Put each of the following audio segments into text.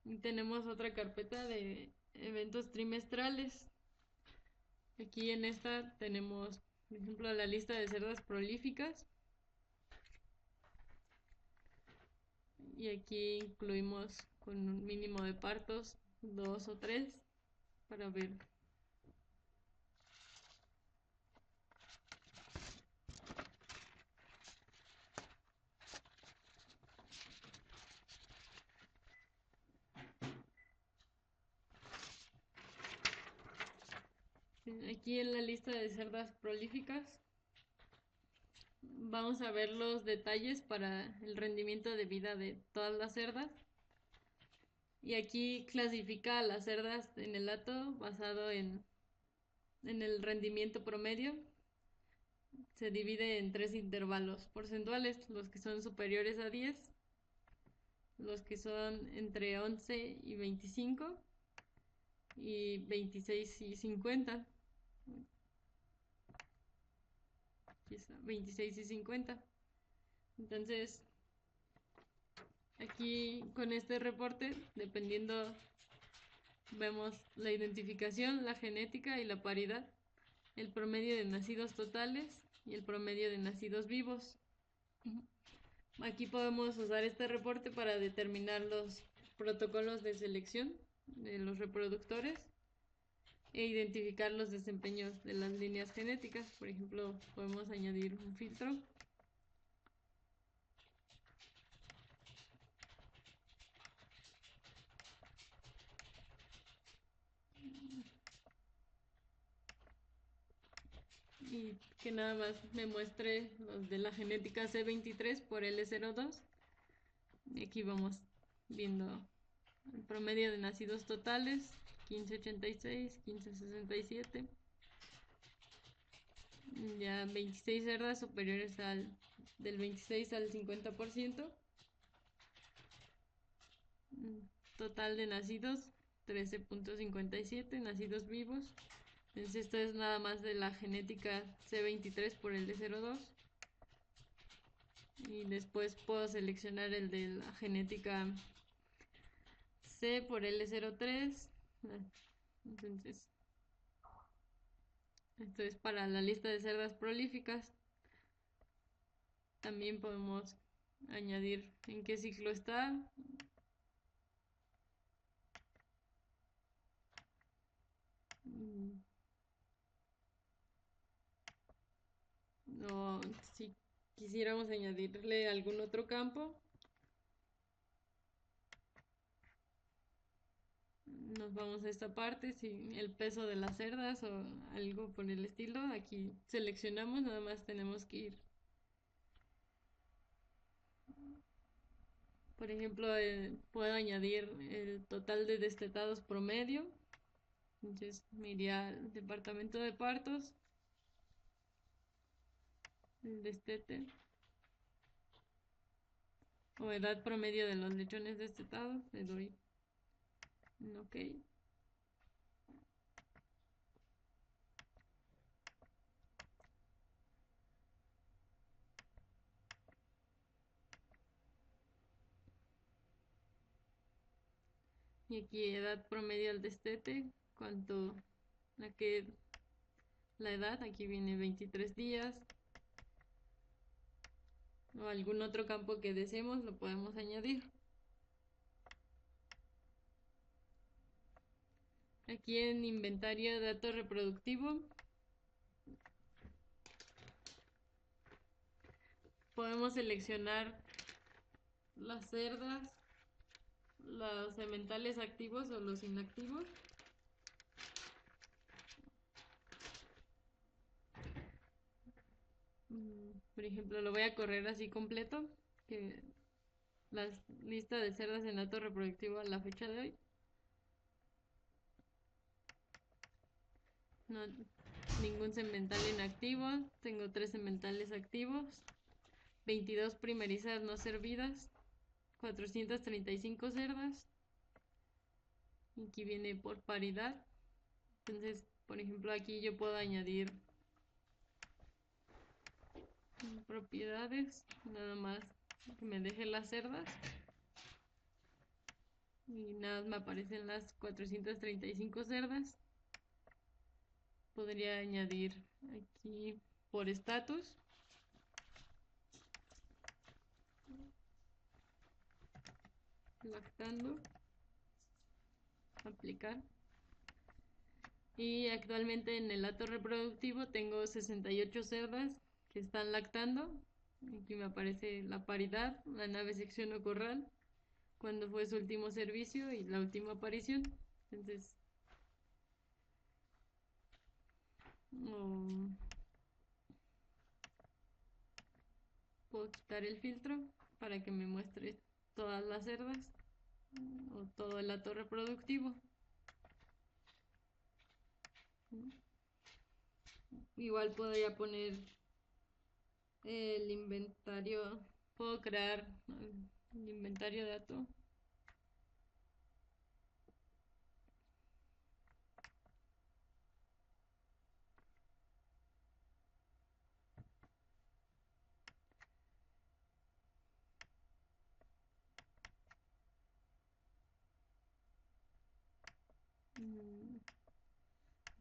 Y tenemos otra carpeta de eventos trimestrales. Aquí en esta tenemos, por ejemplo, la lista de cerdas prolíficas. Y aquí incluimos con un mínimo de partos, 2 o 3, para ver. Aquí en la lista de cerdas prolíficas vamos a ver los detalles para el rendimiento de vida de todas las cerdas. Y aquí clasifica a las cerdas en el hato basado en el rendimiento promedio. Se divide en 3 intervalos porcentuales: los que son superiores a 10, los que son entre 11 y 25 y 26 y 50. Aquí está, 26 y 50. Entonces, aquí con este reporte, dependiendo, vemos la identificación, la genética y la paridad, el promedio de nacidos totales y el promedio de nacidos vivos. Aquí podemos usar este reporte para determinar los protocolos de selección de los reproductores e identificar los desempeños de las líneas genéticas. Por ejemplo, podemos añadir un filtro. Y que nada más me muestre los de la genética C23 por L02. Y aquí vamos viendo el promedio de nacidos totales: 1586, 1567. Ya 26 cerdas superiores del 26 al 50%. Total de nacidos 13.57 nacidos vivos. Entonces esto es nada más de la genética C23 por el D02. Y después puedo seleccionar el de la genética C por L03. Entonces, esto es para la lista de cerdas prolíficas. También podemos añadir en qué ciclo está. O si quisiéramos añadirle algún otro campo, nos vamos a esta parte, si el peso de las cerdas o algo por el estilo. Aquí seleccionamos, nada más tenemos que ir. Por ejemplo, puedo añadir el total de destetados promedio. Entonces me iría al departamento de partos, el destete o edad promedio de los lechones destetados. Le doy un OK. Y aquí edad promedio al destete, cuánto, la edad, aquí viene 23 días. O algún otro campo que deseemos lo podemos añadir. Aquí en inventario de datos reproductivo podemos seleccionar las cerdas, los sementales activos o los inactivos. Por ejemplo, lo voy a correr así completo, que la lista de cerdas en datos reproductivo a la fecha de hoy. No, ningún semental inactivo. Tengo 3 sementales activos, 22 primerizas no servidas, 435 cerdas. Aquí viene por paridad. Entonces, por ejemplo, aquí yo puedo añadir propiedades, nada más que me deje las cerdas. y nada más me aparecen las 435 cerdas. Podría añadir aquí por estatus. Lactando. Aplicar. Y actualmente en el hato reproductivo tengo 68 cerdas que están lactando. Aquí me aparece la paridad, la nave sección o corral, cuando fue su último servicio y la última aparición. Entonces, puedo quitar el filtro para que me muestre todas las cerdas o todo el hato reproductivo. Igual podría poner el inventario, puedo crear el inventario de hato.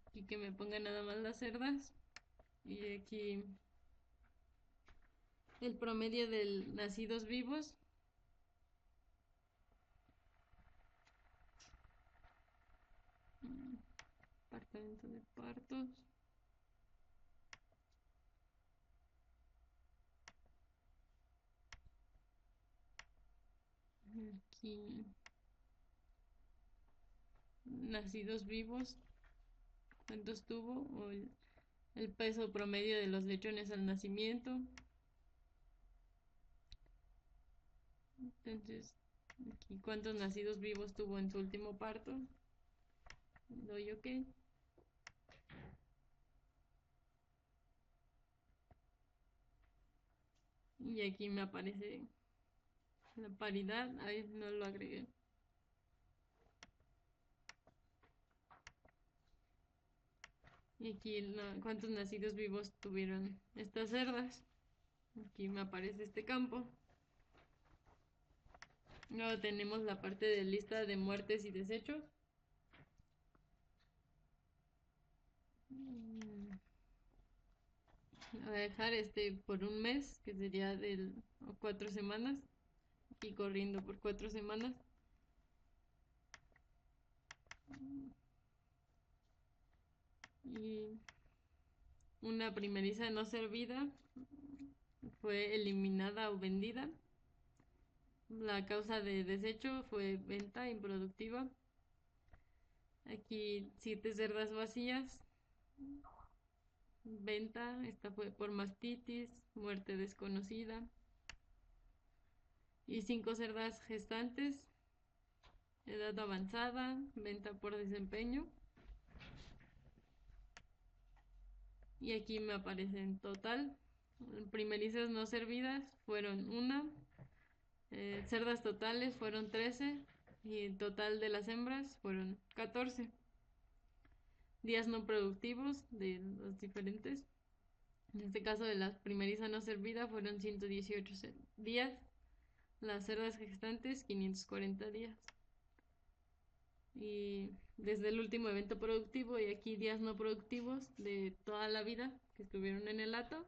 Aquí que me ponga nada más las cerdas y aquí el promedio de nacidos vivos. Departamento de partos. Aquí nacidos vivos, cuántos tuvo, o el peso promedio de los lechones al nacimiento. Entonces, aquí cuántos nacidos vivos tuvo en su último parto. Doy OK. Y aquí me aparece la paridad. Ahí no lo agregué. Y aquí cuántos nacidos vivos tuvieron estas cerdas. Aquí me aparece este campo. Luego tenemos la parte de lista de muertes y desechos. Voy a dejar por un mes, que sería o 4 semanas, y corriendo por 4 semanas. Y una primeriza no servida fue eliminada o vendida. La causa de desecho fue venta improductiva. Aquí 7 cerdas vacías. Venta, esta fue por mastitis, muerte desconocida. Y 5 cerdas gestantes, edad avanzada, venta por desempeño. Y aquí me aparece en total. Primerizas no servidas fueron 1. Cerdas totales fueron 13. Y el total de las hembras fueron 14. Días no productivos de los diferentes. En este caso de las primerizas no servidas fueron 118 días. Las cerdas gestantes 540 días. Y desde el último evento productivo y aquí días no productivos de toda la vida que estuvieron en el hato.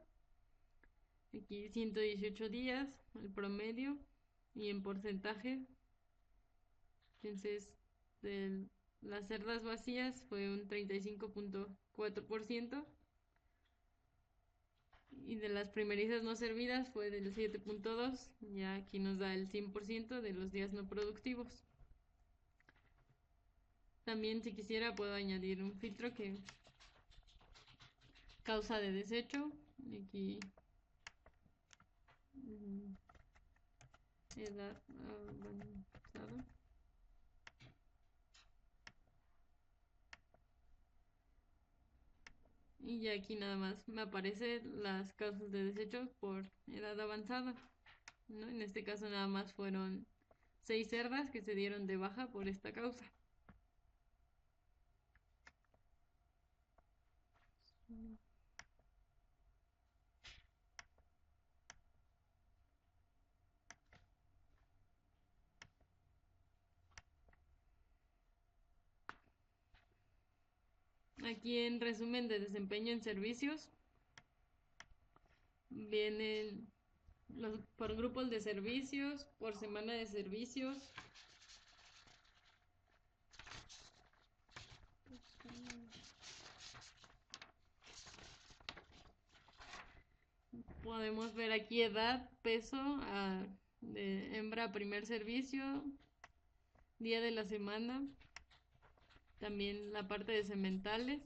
Aquí 118 días, el promedio, y en porcentaje. Entonces, de las cerdas vacías fue un 35.4%. Y de las primerizas no servidas fue del 7.2%. Ya aquí nos da el 100% de los días no productivos. También si quisiera puedo añadir un filtro que causa de desecho. Aquí edad avanzada. Y ya aquí nada más me aparecen las causas de desecho por edad avanzada, ¿no? En este caso nada más fueron 6 cerdas que se dieron de baja por esta causa. Aquí en resumen de desempeño en servicios vienen por grupos de servicios, por semana de servicios. Podemos ver aquí edad, peso, de hembra a primer servicio, día de la semana, también la parte de sementales,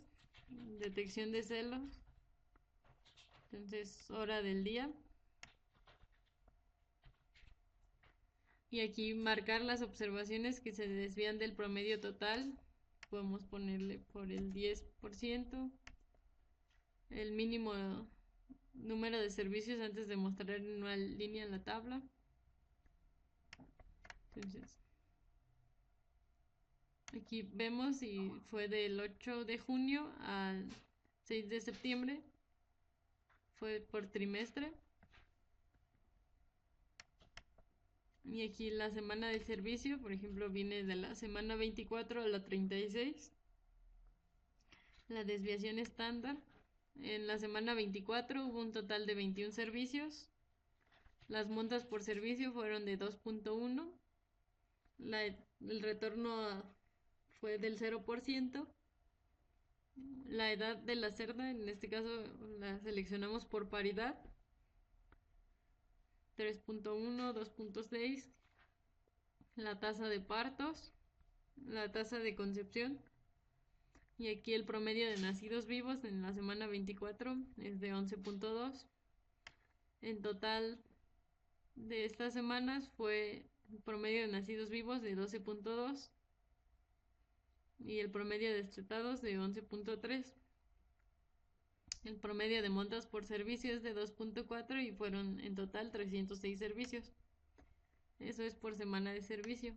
detección de celos, entonces hora del día. Y aquí marcar las observaciones que se desvían del promedio total. Podemos ponerle por el 10%, el mínimo número de servicios antes de mostrar en una línea en la tabla. Entonces, aquí vemos si fue del 8 de junio al 6 de septiembre. Fue por trimestre. Y aquí la semana de servicio, por ejemplo, viene de la semana 24 a la 36. La desviación estándar. En la semana 24 hubo un total de 21 servicios. Las montas por servicio fueron de 2.1. El retorno fue del 0%. La edad de la cerda, en este caso la seleccionamos por paridad. 3.1, 2.6. La tasa de partos, la tasa de concepción. Y aquí el promedio de nacidos vivos en la semana 24 es de 11.2. En total de estas semanas fue el promedio de nacidos vivos de 12.2 y el promedio de destetados de 11.3. El promedio de montas por servicio es de 2.4 y fueron en total 306 servicios. Eso es por semana de servicio.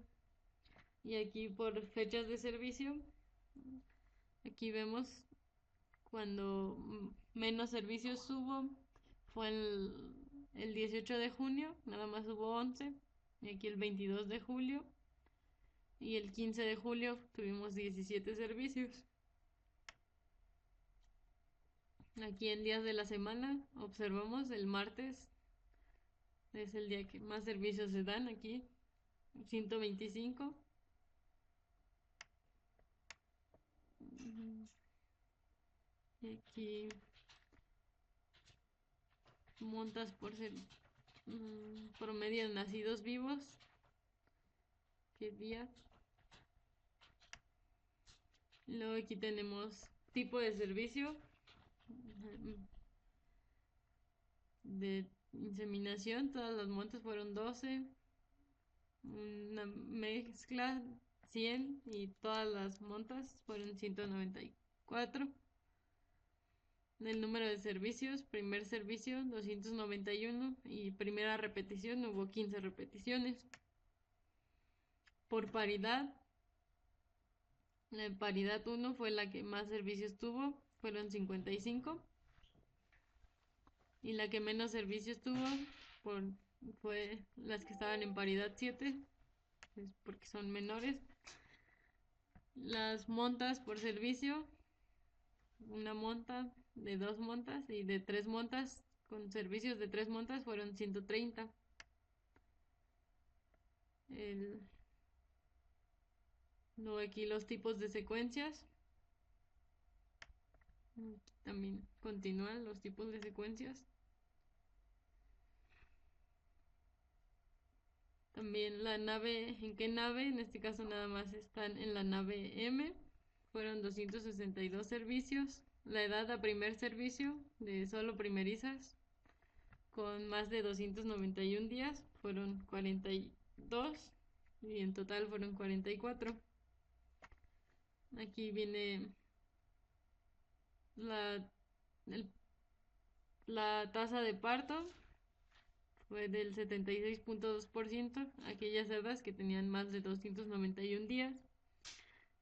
Y aquí por fechas de servicio, aquí vemos cuando menos servicios hubo, fue el 18 de junio, nada más hubo 11, y aquí el 22 de julio, y el 15 de julio tuvimos 17 servicios. Aquí en días de la semana observamos el martes, es el día que más servicios se dan aquí, 125. Y aquí montas por ser promedio de nacidos vivos, qué día. Luego aquí tenemos tipo de servicio de inseminación, todas las montas fueron 12, una mezcla 100 y todas las montas fueron 194. El número de servicios, primer servicio 291 y primera repetición hubo 15 repeticiones. Por paridad, la paridad 1 fue la que más servicios tuvo, fueron 55. Y la que menos servicios tuvo fue las que estaban en paridad 7, pues porque son menores. Las montas por servicio, una monta, de 2 montas y de 3 montas, con servicios de 3 montas fueron 130. Luego aquí los tipos de secuencias. También continúan los tipos de secuencias. También la nave, ¿en qué nave? En este caso nada más están en la nave M. Fueron 262 servicios. La edad a primer servicio de solo primerizas con más de 291 días fueron 42 y en total fueron 44. Aquí viene la tasa de parto. Fue del 76.2%, aquellas cerdas que tenían más de 291 días.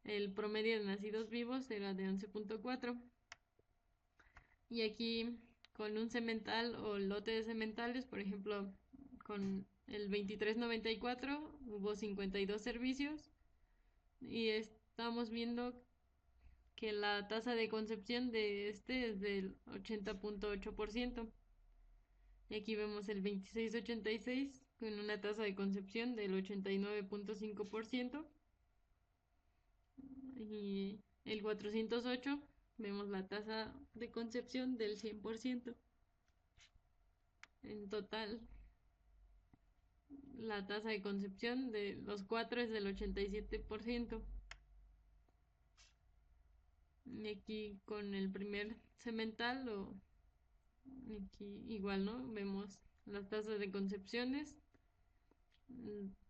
El promedio de nacidos vivos era de 11.4. Y aquí con un semental o lote de sementales, por ejemplo, con el 2394 hubo 52 servicios y estamos viendo que la tasa de concepción de este es del 80.8%. Y aquí vemos el 2686 con una tasa de concepción del 89.5%. Y el 408 vemos la tasa de concepción del 100%. En total, la tasa de concepción de los cuatro es del 87%. Y aquí con el primer semental, o aquí igual, ¿no? Vemos las tasas de concepciones.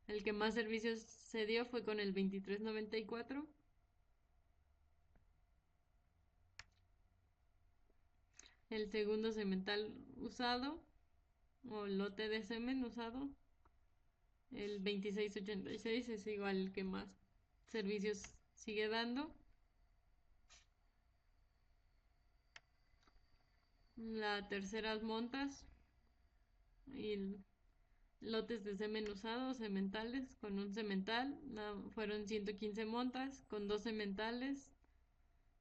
El que más servicios se dio fue con el 2394. El segundo semental usado, o lote de semen usado, el 2686 es igual el que más servicios sigue dando. La tercera montas y lotes de semen usado, sementales, con un semental, fueron 115 montas, con dos sementales,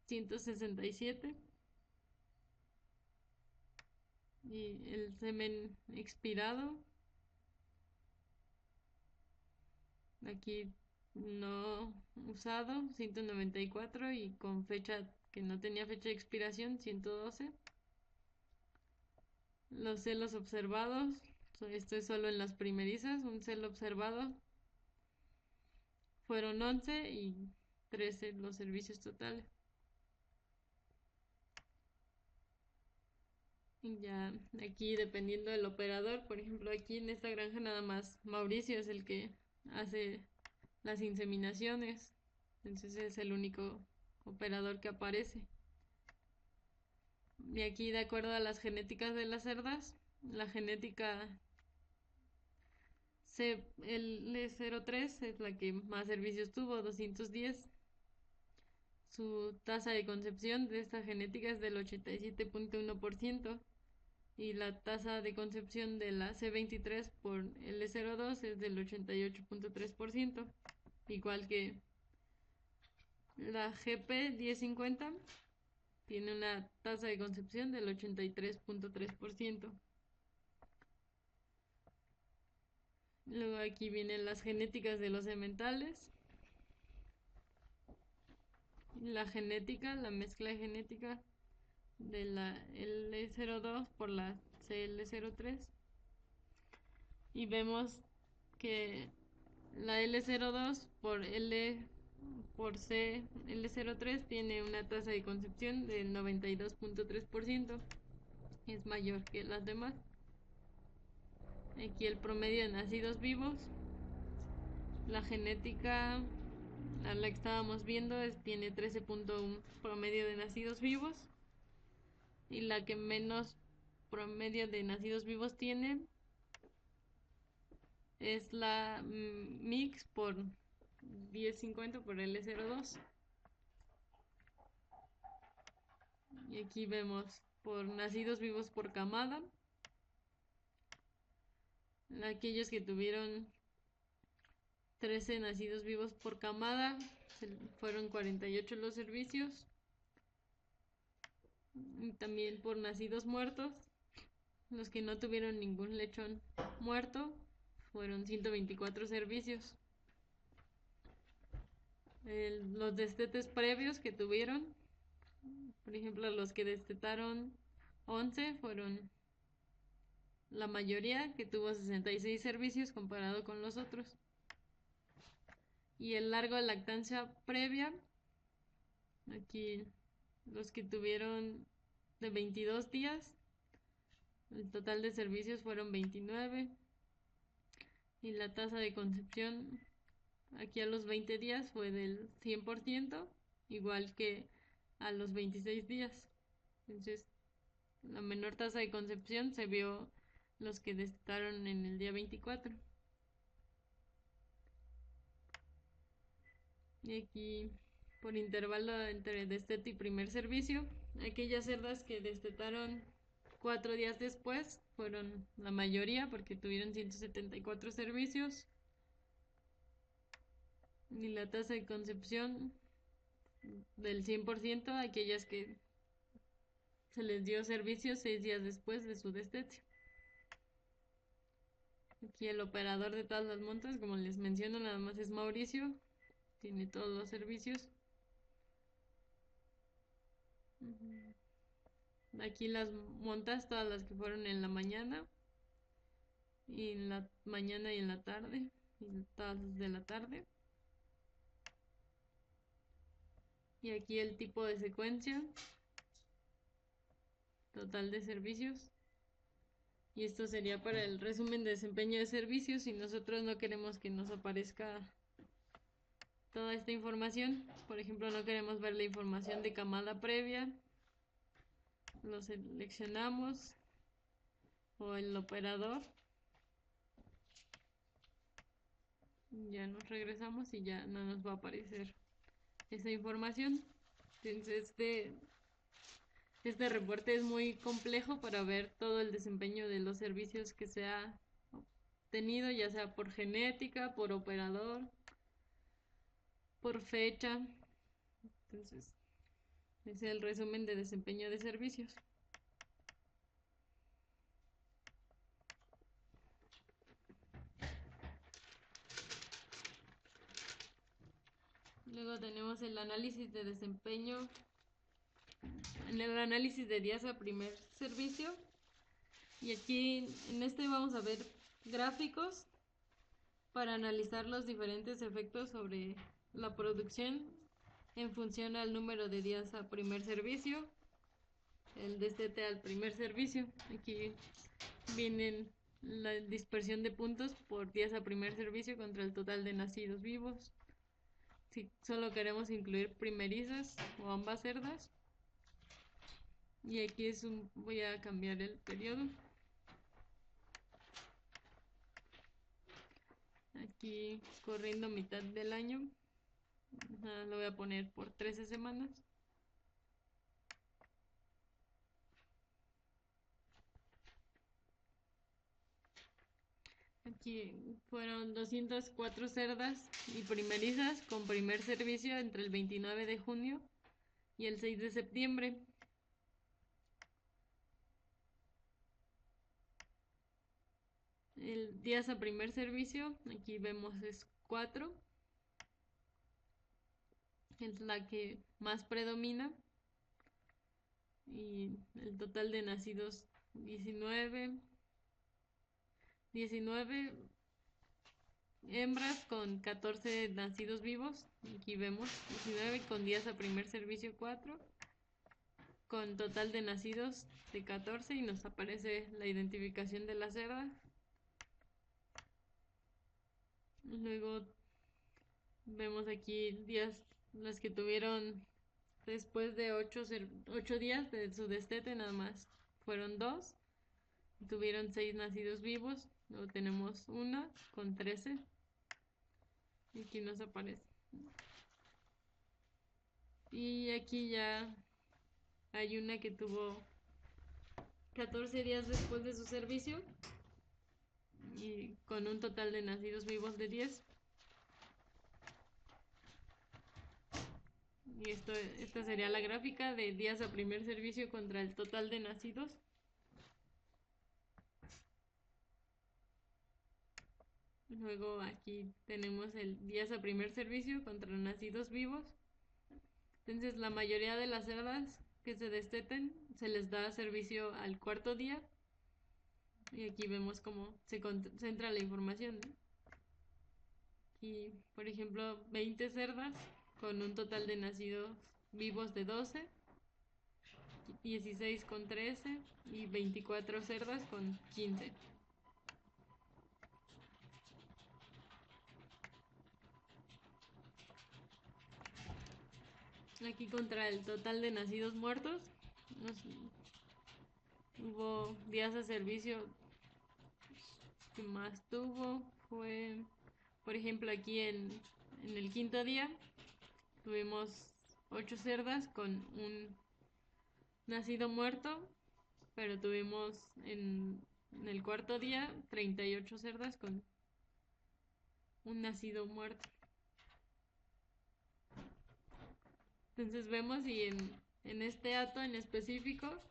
167. Y el semen expirado, aquí no usado, 194, y con fecha que no tenía fecha de expiración, 112. Los celos observados, esto es solo en las primerizas, un celo observado fueron 11 y 13 los servicios totales. Y ya aquí dependiendo del operador, por ejemplo aquí en esta granja nada más Mauricio es el que hace las inseminaciones, entonces es el único operador que aparece. Y aquí de acuerdo a las genéticas de las cerdas, la genética L03 es la que más servicios tuvo, 210. Su tasa de concepción de esta genética es del 87.1%. Y la tasa de concepción de la C23 por L02 es del 88.3%, igual que la GP1050 tiene una tasa de concepción del 83.3%. Luego aquí vienen las genéticas de los sementales. La genética, la mezcla genética de la L02 por la CL03. Y vemos que la L02 por C L03 tiene una tasa de concepción del 92.3%, es mayor que las demás. Aquí el promedio de nacidos vivos, la genética a la que estábamos viendo tiene 13.1 promedio de nacidos vivos, y la que menos promedio de nacidos vivos tiene es la mix por 1050 por L02. Y aquí vemos por nacidos vivos por camada, aquellos que tuvieron 13 nacidos vivos por camada, fueron 48 los servicios. Y también por nacidos muertos, los que no tuvieron ningún lechón muerto, fueron 124 servicios. Los destetes previos que tuvieron, por ejemplo, los que destetaron 11 fueron la mayoría, que tuvo 66 servicios comparado con los otros. Y el largo de lactancia previa, aquí los que tuvieron de 22 días, el total de servicios fueron 29. Y la tasa de concepción aquí a los 20 días fue del 100%, igual que a los 26 días. Entonces, la menor tasa de concepción se vio los que destetaron en el día 24. Y aquí, por intervalo entre destete y primer servicio, aquellas cerdas que destetaron 4 días después fueron la mayoría, porque tuvieron 174 servicios. Y la tasa de concepción del 100% a aquellas que se les dio servicio 6 días después de su destete. Aquí el operador de todas las montas, como les menciono, nada más es Mauricio. Tiene todos los servicios. Aquí las montas, todas las que fueron en la mañana, y en la mañana y en la tarde, y todas las de la tarde. Y aquí el tipo de secuencia, total de servicios. Y esto sería para el resumen de desempeño de servicios. Si nosotros no queremos que nos aparezca toda esta información, por ejemplo, no queremos ver la información de camada previa, lo seleccionamos, o el operador, ya nos regresamos y ya no nos va a aparecer esa información. Entonces este reporte es muy complejo para ver todo el desempeño de los servicios que se ha obtenido, ya sea por genética, por operador, por fecha. Entonces ese es el resumen de desempeño de servicios. Luego tenemos el análisis de desempeño. En el análisis de días a primer servicio. Y aquí en este vamos a ver gráficos para analizar los diferentes efectos sobre la producción en función al número de días a primer servicio, el destete al primer servicio. Aquí vienen la dispersión de puntos por días a primer servicio contra el total de nacidos vivos. Si solo queremos incluir primerizas o ambas cerdas. Y aquí voy a cambiar el periodo. Aquí corriendo mitad del año. Lo voy a poner por 13 semanas. Aquí fueron 204 cerdas y primerizas con primer servicio entre el 29 de junio y el 6 de septiembre. El días a primer servicio, aquí vemos es 4, es la que más predomina. Y el total de nacidos 19 hembras con 14 nacidos vivos. Aquí vemos 19 con días a primer servicio 4, con total de nacidos de 14 y nos aparece la identificación de la cerda. Luego vemos aquí días, las que tuvieron después de 8 días de su destete, nada más fueron 2. Tuvieron 6 nacidos vivos. Luego tenemos una con 13. Y aquí nos aparece. Y aquí ya hay una que tuvo 14 días después de su servicio y con un total de nacidos vivos de 10. Y esta sería la gráfica de días a primer servicio contra el total de nacidos. Luego aquí tenemos el días a primer servicio contra nacidos vivos. Entonces la mayoría de las cerdas que se desteten se les da servicio al cuarto día. Y aquí vemos cómo se concentra la información, ¿no? Y por ejemplo 20 cerdas con un total de nacidos vivos de 12, 16 con 13 y 24 cerdas con 15. Aquí contra el total de nacidos muertos hubo días de servicio que más tuvo fue, por ejemplo, aquí en el quinto día tuvimos 8 cerdas con un nacido muerto, pero tuvimos en el cuarto día 38 cerdas con un nacido muerto. Entonces vemos y en este hato en específico,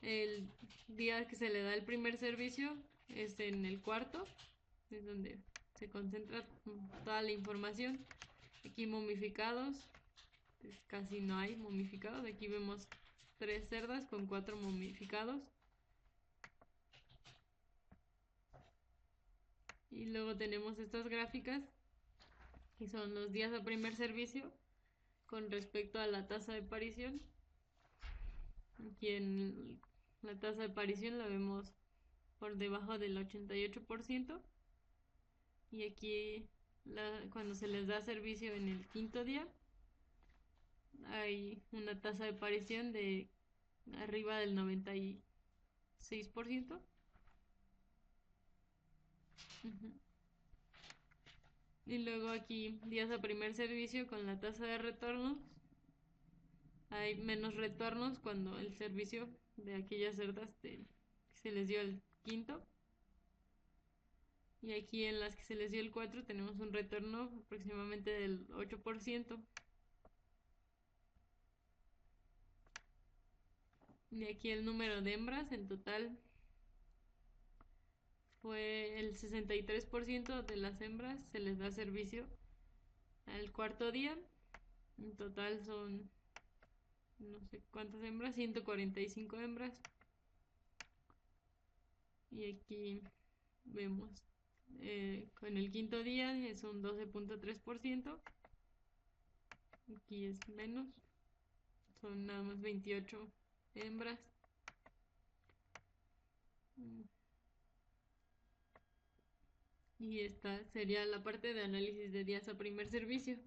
el día que se le da el primer servicio es en el cuarto, es donde se concentra toda la información. Aquí momificados, pues casi no hay momificados. Aquí vemos 3 cerdas con 4 momificados. Y luego tenemos estas gráficas, que son los días a primer servicio con respecto a la tasa de aparición. Aquí en la tasa de aparición la vemos por debajo del 88%. Y aquí cuando se les da servicio en el quinto día, hay una tasa de aparición de arriba del 96%. Y luego aquí días a primer servicio con la tasa de retornos. Hay menos retornos cuando el servicio de aquellas cerdas que se les dio el quinto. Y aquí en las que se les dio el 4 tenemos un retorno aproximadamente del 8%. Y aquí el número de hembras en total fue el 63% de las hembras se les da servicio al cuarto día. En total son no sé cuántas hembras, 145 hembras. Y aquí vemos con el quinto día es un 12.3%. Aquí es menos, son nada más 28 hembras. Y esta sería la parte de análisis de días a primer servicio.